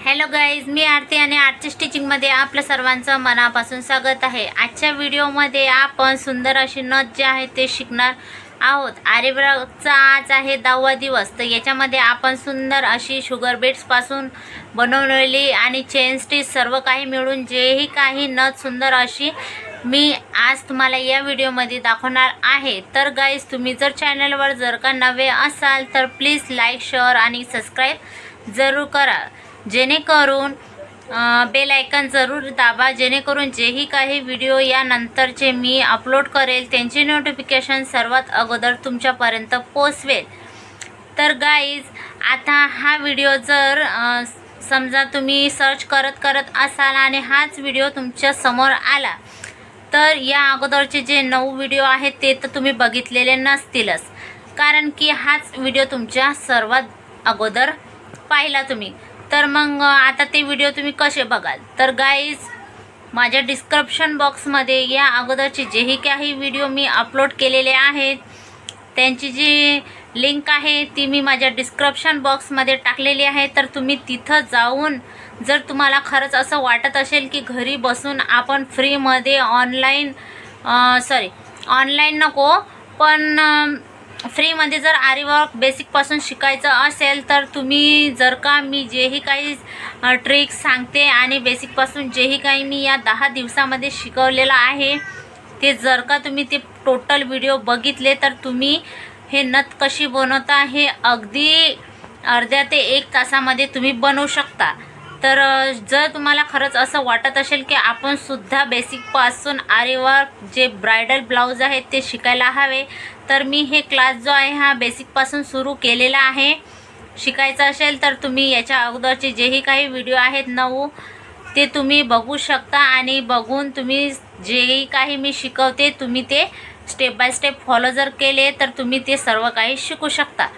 Hello guys, मी आरती आणि आर्टची स्टिचिंगमध्ये आपलं सर्वांचं मनापासून स्वागत आहे। आजच्या व्हिडिओमध्ये आपण सुंदर अशी नथ जे आहे ते शिकणार आहोत। आरीवर्कचा आज आहे 10वा दिवस। तर याच्यामध्ये आपण सुंदर अशी शुगर बीड्स पासून बनवलेली आणि चेन स्टिच सर्व काही मिळून जेही काही नथ सुंदर अशी मी आज तुम्हाला या व्हिडिओमध्ये दाखवणार आहे। तर गाईज, तुम्ही जर चॅनलवर जर का नवे असाल तर प्लीज लाईक, शेअर आणि सबस्क्राइब जरूर करा, जेणेकरून बेल आयकॉन जरूर दाबा, जेणेकरून जेही काही व्हिडिओ यानंतरचे मी अपलोड करेल त्यांची नोटिफिकेशन सर्वात अगोदर तुमच्यापर्यंत पोहोचवेल। तर गाईज, आता हा व्हिडिओ जर समजा तुम्ही सर्च करत असाल आणि हाच व्हिडिओ तुमच्या समोर आला तर या अगोदरचे जे 9 व्हिडिओ आहेत ते तर तुम्ही बघितलेले नसतीलच, कारण की हाच व्हिडिओ तुमच्या सर्वात अगोदर पाहिला तुम्ही। तर मग आता ते व्हिडिओ तुम्ही कसे बघाल? तर गाईज, माझ्या डिस्क्रिप्शन बॉक्समध्ये या अगोदरचे जेही काही व्हिडिओ मी अपलोड केलेले आहेत त्यांची जी लिंक आहे ती मी माझ्या डिस्क्रिप्शन बॉक्समध्ये टाकलेली आहे। तर तुम्ही तिथं जाऊन जर तुम्हाला खरंच असं वाटत असेल की घरी बसून आपण फ्रीमध्ये ऑनलाईन नको पण फ्रीमध्ये जर आरीवर्क बेसिकपासून शिकायचं असेल तर तुम्ही जर का मी जेही काही ट्रिक्स सांगते आणि बेसिकपासून जेही काही मी या 10 दिवसामध्ये शिकवलेलं आहे ते जर का तुम्ही ते टोटल व्हिडिओ बघितले तर तुम्ही हे नथ कशी बनवता हे अगदी अर्ध्या ते 1 तासामध्ये तुम्ही बनवू शकता। तर जर तुम्हाला खरंच असं वाटत असेल की आपण सुद्धा बेसिकपासून आरीवर्क जे ब्रायडल ब्लाउज आहेत ते शिकायला हवे, तर मी हे क्लास जो आहे हा बेसिकपासून सुरू केलेला आहे। शिकायचं असेल तर तुम्ही याच्या अगोदरचे जेही काही व्हिडिओ आहेत 9 ते तुम्ही बघू शकता आणि बघून तुम्ही जेही काही मी शिकवते तुम्ही ते स्टेप बाय स्टेप फॉलो जर केले तर तुम्ही ते सर्व काही शिकू शकता।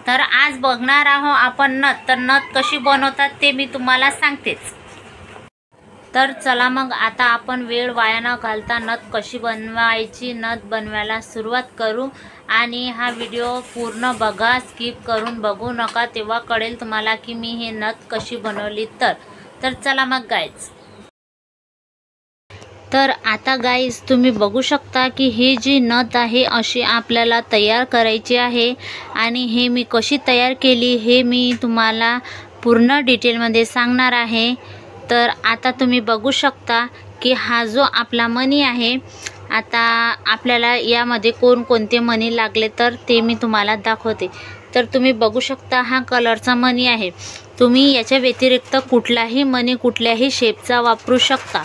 तर आज बघणार आहोत आपण नथ। तर नथ कशी बनवतात ते मी तुम्हाला सांगतेच। तर चला मग आता आपण वेळ वाया न घालता नथ कशी बनवायची, नथ बनवायला सुरुवात करू। आणि हा व्हिडिओ पूर्ण बघा, स्किप करून बघू नका, तेव्हा कळेल तुम्हाला की मी हे नथ कशी बनवली। तर चला मग गाईज। तर आता गाईज, तुम्ही बघू शकता की ही जी नथ आहे अशी आपल्याला तयार करायची आहे आणि हे मी कशी तयार केली हे मी तुम्हाला पूर्ण डिटेलमध्ये सांगणार आहे। तर आता तुम्ही बघू शकता की हा जो आपला मणी आहे, आता आपल्याला यामध्ये कोणकोणते मणी लागले तर ते मी तुम्हाला दाखवते। तर तुम्ही बघू शकता हा कलरचा मणी आहे। तुम्ही याच्या व्यतिरिक्त कुठलाही मणी कुठल्याही शेपचा वापरू शकता।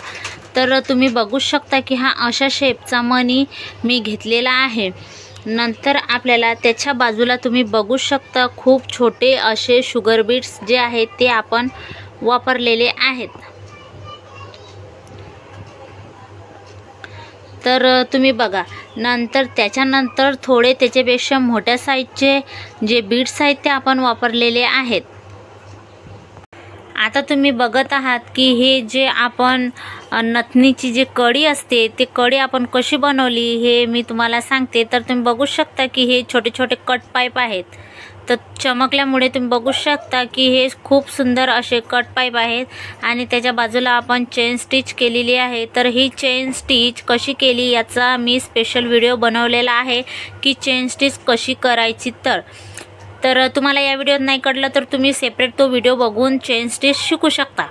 तर तुम्ही बघू शकता की हा अशा शेपचा मणी मी घेतलेला आहे। नंतर आपल्याला त्याच्या बाजूला तुम्ही बघू शकता खूप छोटे असे शुगर बीड्स जे आहेत ते आपण वापरलेले आहेत। तर तुम्ही बघा, नंतर त्याच्यानंतर थोडे त्याच्यापेक्षा मोठ्या साईजचे जे बीड्स आहेत ते आपण वापरलेले आहेत। आता तुम्ही बघत आहात की हे जे आपण नथनीची जी कडी असते ते कडी आपण कशी बनवली हे मी तुम्हाला सांगते। तर तुम्ही बघू शकता की हे छोटे छोटे कट पाईप आहेत। तर चमकल्यामुळे तुम्ही बघू शकता की हे खूप सुंदर असे कट पाईप आहेत आणि त्याच्या बाजूला आपण चेन स्टिच केलेली आहे। तर ही चेन स्टिच कशी केली याचा मी स्पेशल व्हिडिओ बनवलेला आहे की चेन स्टिच कशी करायची। तर तुम्हाला या व्हिडिओत नाही कळलं तर तुम्ही सेपरेट तो व्हिडिओ बघून चेन स्टिच शिकू शकता।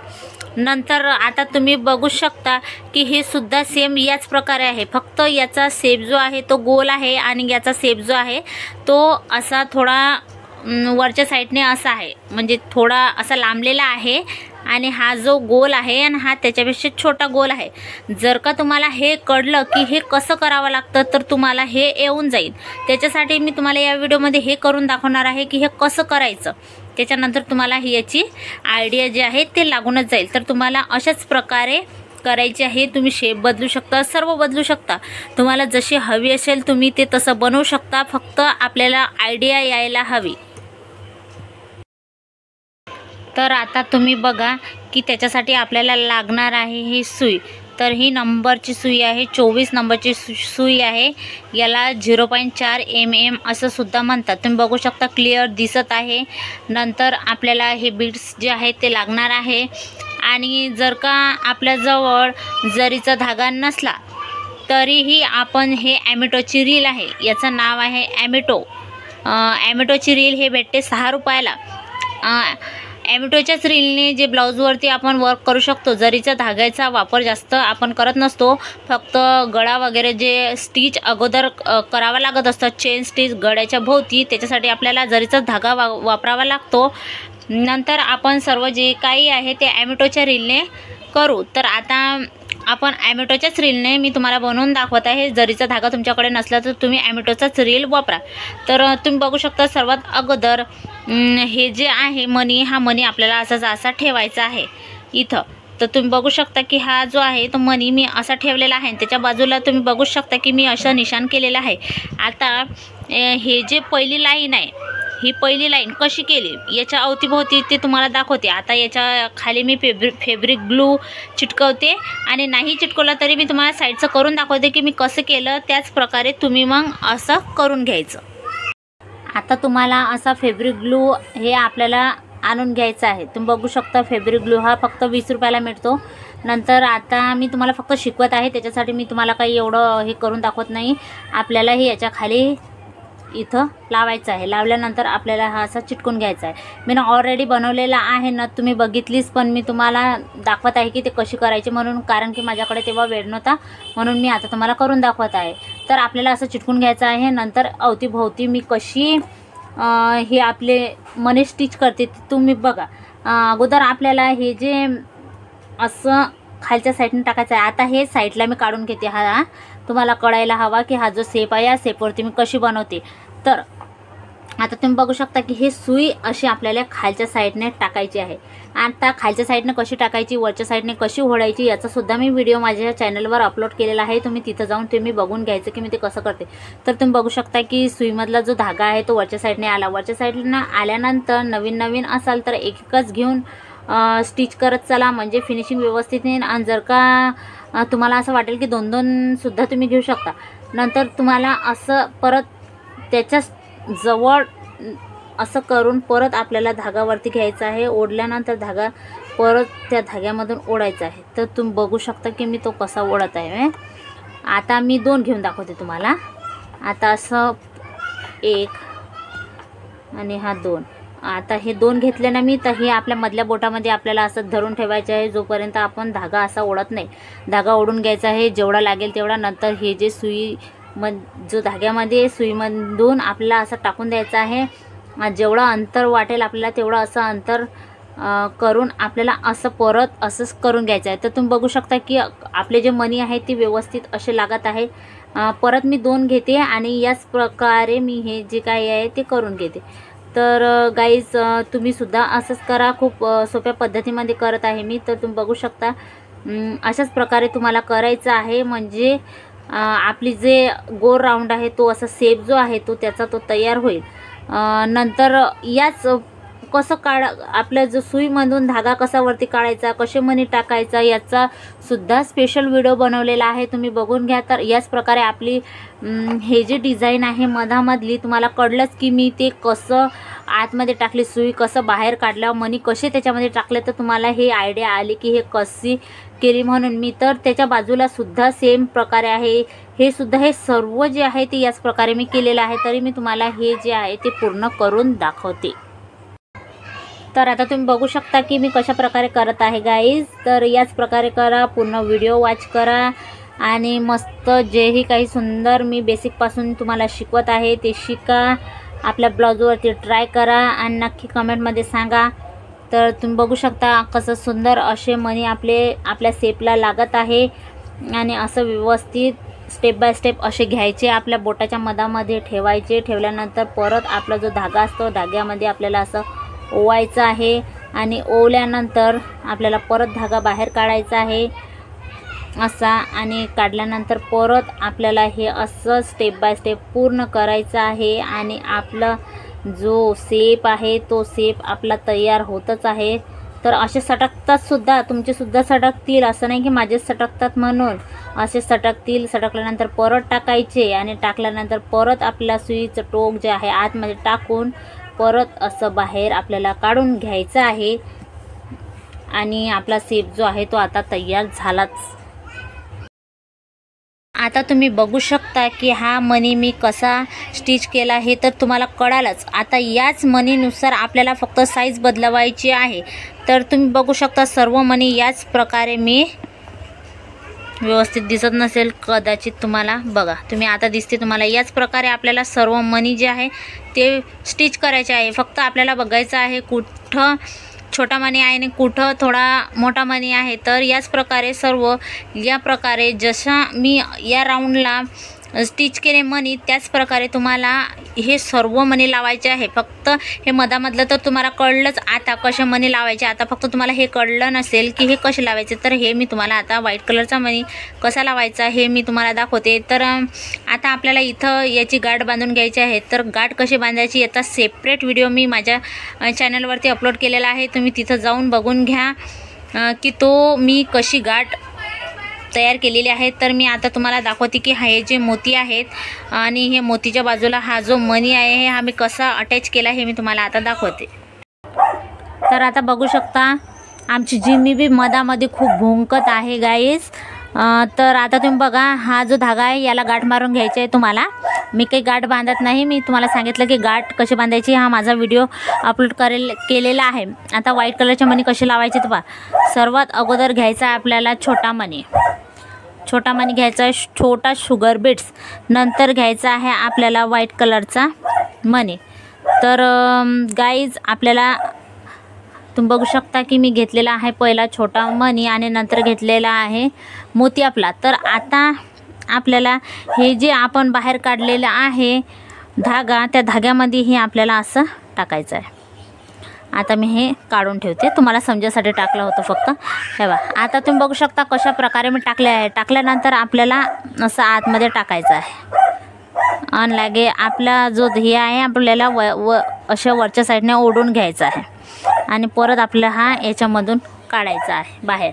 नंतर आता तुम्ही बघू शकता की हे सुद्धा सेम याच प्रकारे आहे, फक्त याचा शेप जो आहे तो गोल आहे आणि याचा शेप जो आहे तो असा थोडा वरच्या साईडने असा आहे, म्हणजे थोडा असा लांबलेला आहे आणि हा जो गोल आहे आणि हा त्याच्यापेक्षा छोटा गोल आहे। जर का तुम्हाला हे कळलं की हे कसं करावं लागतं तर तुम्हाला हे येऊन जाईल। त्याच्यासाठी मी तुम्हाला या व्हिडिओमध्ये हे करून दाखवणार आहे की हे कसं करायचं, त्याच्यानंतर तुम्हाला ही याची आयडिया जी आहे ते लागूनच जाईल। तर तुम्हाला अशाच प्रकारे करायचे आहे। तुम्ही शेप बदलू शकता, सर्व बदलू शकता, तुम्हाला जशी हवी असेल तुम्ही ते तसं बनवू शकता, फक्त आपल्याला आयडिया यायला हवी। तर आता तुम्ही बघा की त्याच्यासाठी आपल्याला लागणार आहे ही सुई। तर ही नंबरची सुई आहे, 24 नंबरची सुई आहे. याला 0.4 mm असं सुद्धा म्हणतात. तुम्ही बघू शकता, क्लिअर दिसत आहे. नंतर आपल्याला हे बीड्स जे आहेत ते लागणार आहे. आणि जर का आपल्याजवळ जरीचा धागा नसला तरीही आपण हे ॲमिटोची रील आहे, याचं नाव आहे ॲमिटो. ॲमिटोची रील हे भेटते 6 रुपयाला. ॲमिटोच्याच रीलने जे ब्लाऊजवरती आपण वर्क करू शकतो. जरीच्या धाग्याचा वापर जास्त आपण करत नसतो, फक्त गळा वगैरे जे स्टिच अगोदर करावा लागत असतं, चेन स्टिच गळ्याच्या भोवती, त्याच्यासाठी आपल्याला जरीचा धागा वापरावा लागतो. नंतर आपण सर्व जे काही आहे ते ॲमिटोच्या रीलने करू. तर आता आपण ॲमिटोच्याच रीलने मी तुम्हाला बनवून दाखवत आहे. जरीचा धागा तुमच्याकडे नसला तर तुम्ही ॲमिटोचाच रील वापरा. तर तुम्ही बघू शकता, सर्वात अगोदर हे जे आहे मणी, हा मणी आपल्याला असा ठेवायचा आहे इथं. तर तुम्ही बघू शकता की हा जो आहे तो मणी मी असा ठेवलेला आहे. त्याच्या बाजूला तुम्ही बघू शकता की मी असं निशाण केलेलं आहे. आता हे जे पहिली लाईन आहे, ही पहिली लाईन कशी केली याच्या अवतीभोवती ते तुम्हाला दाखवते. आता याच्या खाली मी फॅब्रिक ग्लू चिटकवते, आणि नाही चिटकवला तरी मी तुम्हाला साईडचं करून दाखवते की मी कसं केलं. त्याच प्रकारे तुम्ही मग असं करून घ्यायचं. आता तुम्हाला असा फॅब्रिक ग्लू हे आपल्याला आणून घ्यायचा आहे. तुम्ही बघू शकता, फॅब्रिक ग्लू हा फक्त 20 रुपयाला मिळतो. नंतर आता मी तुम्हाला फक्त शिकवत आहे, त्याच्यासाठी मी तुम्हाला काही एवढं हे करून दाखवत नाही. आपल्याला हे याच्या खाली इथं लावायचं आहे. लावल्यानंतर आपल्याला हा असा चिटकून घ्यायचा आहे. मी ऑलरेडी बनवलेला आहे ना, तुम्ही बघितलीच, पण मी तुम्हाला दाखवत आहे की ते कशी करायची म्हणून, कारण की माझ्याकडे तेव्हा वेळ नव्हता, म्हणून मी आता तुम्हाला करून दाखवत आहे. तर आपल्याला असं चिटकून घ्यायचं आहे. नंतर अवतीभोवती मी कशी हे आपले मणी स्टिच करते तुम्ही बघा. अगोदर आपल्याला हे जे असं खालच्या साईडने टाकायचं आहे. आता हे साईडला मी काढून घेते. हा तुम्हाला कळायला हवा की हा जो सेप आहे, या सेपवरती मी कशी बनवते. तर आता तुम्ही बघू शकता की हे सुई अशी आपल्याला खालच्या साईडने टाकायची आहे. आता खालच्या साईडने कशी टाकायची, वरच्या साईडने कशी ओढायची, याचासुद्धा मी व्हिडिओ माझ्या चॅनलवर अपलोड केलेला आहे. तुम्ही तिथं जाऊन तुम्ही बघून घ्यायचं की मी ते कसं करते. तर तुम्ही बघू शकता की सुईमधला जो धागा आहे तो वरच्या साईडने आला. वरच्या साईडने आल्यानंतर नवीन असाल तर एकच घेऊन स्टिच करत चला, म्हणजे फिनिशिंग व्यवस्थित येईल. आणि जर का तुम्हाला असं वाटेल की 2-2 सुद्धा तुम्ही घेऊ शकता. नंतर तुम्हाला असं परत त्याच्या जवळ असं करून परत आपल्याला धागावरती घ्यायचा आहे. ओढल्यानंतर धागा परत त्या धाग्यामधून ओढायचा आहे. तर तुम्ही बघू शकता की मी तो कसा ओढत आहे. आता मी 2 घेऊन दाखवते तुम्हाला. आता असं 1 आणि हा 2. आता हे 2 घेतले ना मी, तर हे आपल्या मधल्या बोटामध्ये आपल्याला असं धरून ठेवायचं आहे जोपर्यंत आपण धागा असा ओढत नाही. धागा ओढून घ्यायचा आहे जेवढा लागेल तेवढा. नंतर हे जे जो धाग्यामध्ये सुईमधून आपल्याला असं टाकून द्यायचं आहे. जेवढं अंतर वाटेल आपल्याला तेवढं असं अंतर करून आपल्याला असं परत असंच करून घ्यायचं आहे. तर तुम्ही बघू शकता की आपले जे मणी आहेत ते व्यवस्थित असे लागत आहे. परत मी 2 घेते आणि याच प्रकारे मी हे जे काही आहे ते करून घेते. तर गाईज, तुम्ही सुद्धा असंच करा. खूप सोप्या पद्धतीमध्ये करत आहे मी. तर तुम्ही बघू शकता अशाच प्रकारे तुम्हाला करायचं आहे. म्हणजे आपली जे गोल राऊंड आहे तो असा शेप जो आहे तो त्याचा तयार होईल. नंतर याच कसं आपल्या जो सुईमधून धागा कसा वरती काढायचा, कसे मणी टाकायचा, याचा सुद्धा स्पेशल व्हिडिओ बनवलेला आहे, तुम्ही बघून घ्या. तर याच प्रकारे आपली हे जे डिझाईन आहे मधामधली, तुम्हाला कळलंच की मी ते कसं आतमध्ये टाकली सुई, कसं बाहेर काढलं, मणी कसे त्याच्यामध्ये टाकले, तर तुम्हाला हे आयडिया आली की हे कशी केली म्हणून मी. तर त्याच्या बाजूला सुद्धा सेम प्रकारे आहे. हे सुद्धा हे सर्व जे आहे ते याच प्रकारे मी केलेलं आहे. तरी मी तुम्हाला हे जे आहे ते पूर्ण करून दाखवते. तर आता तुम्ही बघू शकता की मी कशा प्रकारे करत आहे गाईज. तर याच प्रकारे करा, पूर्ण व्हिडिओ वॉच करा आणि मस्त जेही काही सुंदर मी बेसिकपासून तुम्हाला शिकवत आहे ते शिका. आपल्या ब्लाऊजवरती ट्राय करा आणि नक्की कमेंटमध्ये सांगा. तर तुम्ही बघू शकता कसं सुंदर असे मणी आपल्या शेपला लागत आहे. आणि असं व्यवस्थित स्टेप बाय स्टेप असे घ्यायचे, आपल्या बोटाच्या मधामध्ये ठेवायचे. ठेवल्यानंतर परत आपला जो धागा असतो धाग्यामध्ये आपल्याला असं ओवायचं आहे. आणि ओवल्यानंतर आपल्याला परत धागा बाहेर काढायचा आहे असा. आणि काढल्यानंतर परत आपल्याला हे असं स्टेप बाय स्टेप पूर्ण करायचं आहे. आणि आपला जो शेप आहे तो शेप आपला तयार होतच आहे. तर असे सटकतात सुद्धा, तुमचे सुद्धा सटकतील, असं नाही की माझेच सटकतात म्हणून. असे सटकतील. सटकल्यानंतर परत टाकायचे आणि टाकल्यानंतर परत आपल्या सुईचं टोक जे आहे आतमध्ये टाकून परत असं बाहेर आपल्याला काढून घ्यायचं आहे. आणि आपला शेप जो आहे तो आता तयार झालाच. आता तुम्ही बघू शकता की हा मणी मी कसा स्टिच केला आहे तर तुम्हाला कळालंच. आता याच मणीनुसार आपल्याला फक्त साईज बदलवायची आहे. तर तुम्ही बघू शकता सर्व मणी याच प्रकारे मी, व्यवस्थित दिसत नसेल कदाचित तुम्हाला, बघा तुम्ही आता दिसते तुम्हाला, याच प्रकारे आपल्याला सर्व मणी जे आहे ते स्टिच करायचे आहे. फक्त आपल्याला बघायचं आहे कुठं छोटा मणी आहे आणि कुठं थोडा मोठा मणी आहे. तर याच प्रकारे सर्व या प्रकारे जशा मी या राऊंडला स्टिच केले मणी त्याच प्रकारे तुम्हाला हे सर्व मणी लावायचे आहे. फक्त हे मधामधलं तर तुम्हाला कळलंच आता कसे मणी लावायचे. आता फक्त तुम्हाला हे कळलं नसेल की हे कसे लावायचे, तर हे मी तुम्हाला आता व्हाईट कलरचा मणी कसा लावायचा हे मी तुम्हाला दाखवते. तर आता आपल्याला इथं याची गाठ बांधून घ्यायची आहे. तर गाठ कशी बांधायची याचा सेपरेट व्हिडिओ मी माझ्या चॅनलवरती अपलोड केलेला आहे. तुम्ही तिथं जाऊन बघून घ्या की तो मी कशी गाठ तयार केलेली आहे. तर मी आता तुम्हाला दाखवते की हे जे मोती आहेत आणि हे मोतीच्या बाजूला हा जो मणी आहे हा मी कसा अटॅच केला हे मी तुम्हाला आता दाखवते. तर आता बघू शकता आमची जिम्मी बी मधामध्ये खूप भुंकत आहे गाईज. तर आता तुम्ही बघा हा जो धागा आहे याला गाठ मारून घ्यायची आहे तुम्हाला. मी काही गाठ बांधत नाही, मी तुम्हाला सांगितलं की गाठ कशी बांधायची हा माझा व्हिडिओ अपलोड केलेला आहे. आता व्हाईट कलरचे मणी कसे लावायचे तर पहा. सर्वात अगोदर घ्यायचा आहे आपल्याला छोटा मणी. छोटा मणी घ्यायचा आहे, छोटा शुगर बीट्स. नंतर घ्यायचा आहे आपल्याला व्हाईट कलरचा मणी. तर गाईज आपल्याला तुम्ही बघू शकता की मी घेतलेला आहे पहिला छोटा मणी आणि नंतर घेतलेला आहे मोती आपला. तर आता आपल्याला हे जे आपण बाहेर काढलेलं आहे धागा, त्या धाग्यामध्ये हे आपल्याला असं टाकायचं आहे. आता मी हे काढून ठेवते, तुम्हाला समजायसाठी टाकलं होतं फक्त. हे बघा आता तुम्ही बघू शकता कशा प्रकारे मी टाकले आहे. टाकल्यानंतर आपल्याला असं आतमध्ये टाकायचं आहे आणि लागे आपला जो हे आहे आपल्याला अशा वरच्या साईडने ओढून घ्यायचा आहे आणि परत आपल्याला हा याच्यामधून काढायचा आहे बाहेर.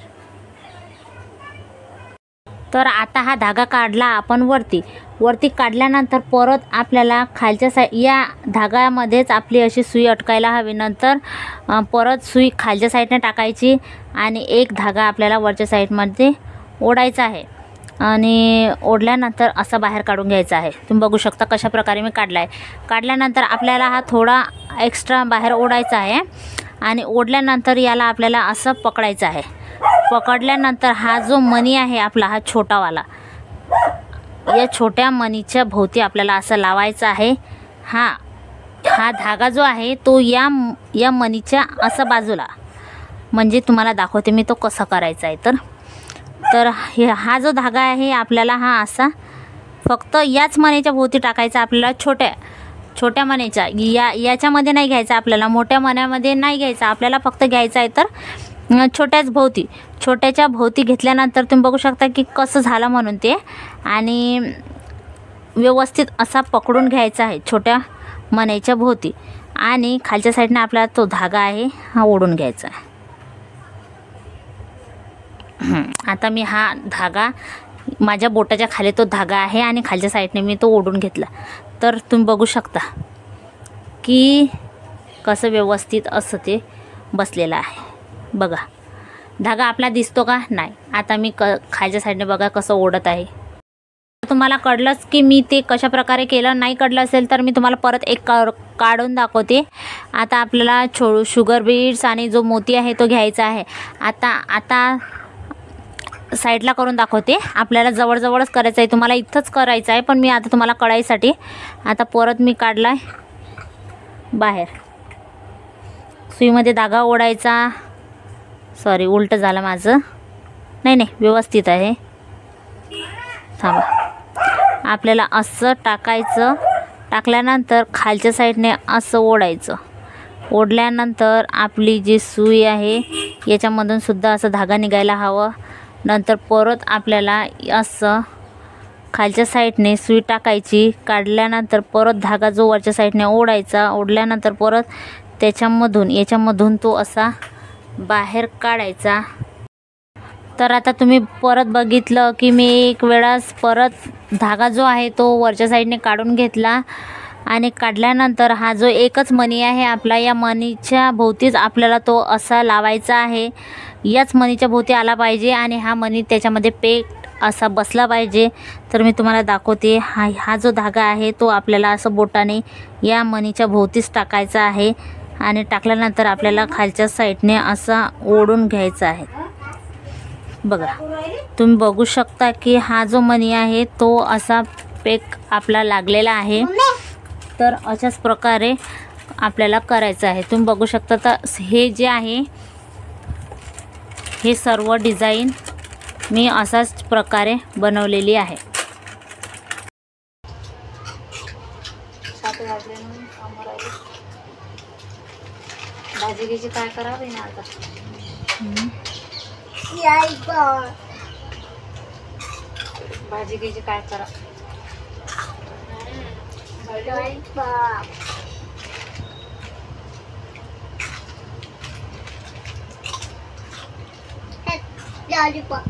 तर आता हा धागा काढला आपण वरती काढल्यानंतर परत आपल्याला खालच्या या धागामध्येच आपली अशी सुई अटकायला हवी. नंतर परत सुई खालच्या साईडने टाकायची आणि एक धागा आपल्याला वरच्या साईडमध्ये ओढायचा आहे आणि ओढल्यानंतर असा बाहेर काढून घ्यायचा आहे. तुम्ही बघू शकता कशा प्रकारे मी काढला आहे. काढल्यानंतर आपल्याला हा थोडा एक्स्ट्रा बाहेर ओढायचा आहे आणि ओढल्यानंतर याला आपल्याला असं पकडायचं आहे. पकडल्यानंतर हा जो मणी आहे आपला हा छोटावाला, या छोट्या मणीच्या भोवती आपल्याला असं लावायचं आहे. हा धागा जो आहे तो या मणीच्या असं बाजूला, म्हणजे तुम्हाला दाखवते मी तो कसा करायचा आहे. तर हा जो धागा आहे आपल्याला हा असा फक्त याच मणीच्या भोवती टाकायचा आपल्याला. छोट्या मणीच्या याच्यामध्ये नाही घ्यायचा आपल्याला, मोठ्या मण्यामध्ये नाही घ्यायचा आपल्याला, फक्त घ्यायचा आहे तर छोट्याच्या भोवती घेतल्यानंतर तुम्ही बघू शकता की कसं झालं म्हणून ते. आणि व्यवस्थित असा पकडून घ्यायचा आहे छोट्या मण्याच्या भोवती आणि खालच्या साईडने आपल्याला तो धागा आहे हा ओढून घ्यायचा आहे. आता मी हा धागा माझ्या बोटाच्या खाली तो धागा आहे आणि खालच्या साईडने मी तो ओढून घेतला. तर तुम्ही बघू शकता की कसं व्यवस्थित असं ते बसलेलं आहे. बघा धागा आपला दिसतो का नाही. आता मी खालच्या साईडने बघा कसं ओढत आहे. तुम्हाला कळलंच की मी ते कशा प्रकारे केलं. नाही कळलं असेल तर मी तुम्हाला परत एक काढून दाखवते. आता आपल्याला शुगर बीड्स आणि जो मोती आहे तो घ्यायचा आहे. आता साईडला करून दाखवते. आपल्याला जवळजवळच करायचं आहे, तुम्हाला इथंच करायचं आहे, पण मी आता तुम्हाला कळायसाठी आता परत मी काढला आहे बाहेर. सुईमध्ये धागा ओढायचा. सॉरी उलटं झालं माझं. नाही व्यवस्थित आहे. थांबा. आपल्याला असं टाकायचं. टाकल्यानंतर खालच्या साईडने असं ओढायचं. ओढल्यानंतर आपली जी सुई आहे याच्यामधून सुद्धा असं धागा निघायला हवं. नंतर परत आपल्याला असं खालच्या साईडने सुई टाकायची. काढल्यानंतर परत धागा जो वरच्या साईडने ओढायचा. ओढल्यानंतर परत याच्यामधून तो असा बाहेर काढायचा. तर आता तुम्ही परत बघितलं की मी एक वेळास परत धागा जो आहे तो वरच्या साईडने काढून घेतला आणि काढल्यानंतर हा जो एकच मणी आहे आपला, या मणीच्या भोवतीच आपल्याला तो असा लावायचा आहे. याच मणीच्या भोवती आला पाहिजे आणि हा मणी त्याच्यामध्ये पेट असा बसला पाहिजे. तर मी तुम्हाला दाखवते. हा जो धागा आहे तो आपल्याला असं बोटाने या मणीच्या भोवतीच टाकायचा आहे आणि टाकल्यानंतर आपल्याला खालच्या साईडने असा ओढून घ्यायचा आहे. बघा, तुम्ही बघू शकता की हा जो मणी आहे तो असा पेक आपला लागलेला आहे. तर अशाच प्रकारे आपल्याला करायचं आहे. तुम्ही बघू शकता. तर हे जे आहे हे सर्व डिझाईन मी असाच प्रकारे बनवलेली आहे. भाजी घ्यायची काय करावे ना आता. भाजी घ्यायची काय करा. Lollipop.